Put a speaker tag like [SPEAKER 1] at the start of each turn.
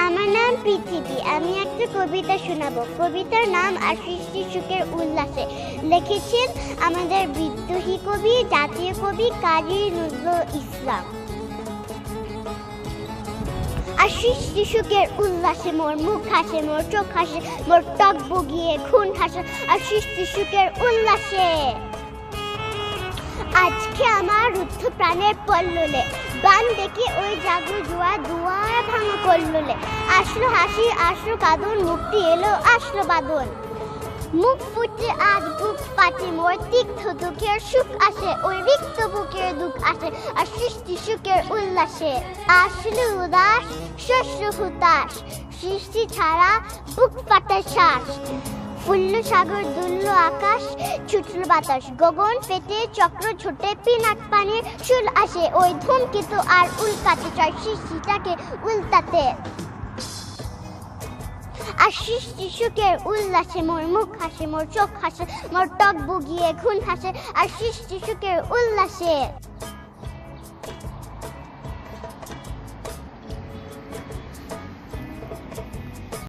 [SPEAKER 1] আমার নাম পৃথিবী। আমি একটা কবিতা শোনাবো। কবিতার নাম আশিস সুখের উল্লাসে। লিখেছেন আমাদের বিদ্রোহী কবি, জাতীয় কবি কাজী নজরুল ইসলাম। আশিস সুখের উল্লাসে মোর মুখ হাসে, মোর চোখ হাসে, মোর টক বগিয়ে খুন হাসে। আশিস সুখের উল্লাসে আজকে আমার রুদ্ধ প্রাণের পল্ললে, গান দেখে ওই জাগো জোয়া দুয়ার ভাঙা করললে। আসলো হাসি, আসলো কাঁদন, মুক্তি এলো, আসলো বাদন। মুখ ফুটে আজ বুক পাটে, মোর তিক্ত দুঃখের সুখ আসে, ওই রিক্ত বুকের দুঃখ আসে। আর সৃষ্টি সুখের উল্লাসে আসলো উদাস, শস্য হুতাশ, সৃষ্টি ছাড়া বুক ফাটা শ্বাস। ফুল্ল সাগর, দুলল আকাশ, ছুটল বাতাস, গগন পেটে চক্র ছোটে, পিনাক পানির শুল আসে, ওই ধূমকেতু আর উল্কাতে চায় সৃষ্টিটাকে উল্টাতে। আর সৃষ্টি সুখের উল্লাসে মোর মুখ হাসে, মোর চোখ হাসে, মোর টক বগিয়ে খুন হাসে। আর সৃষ্টি সুখের উল্লাসে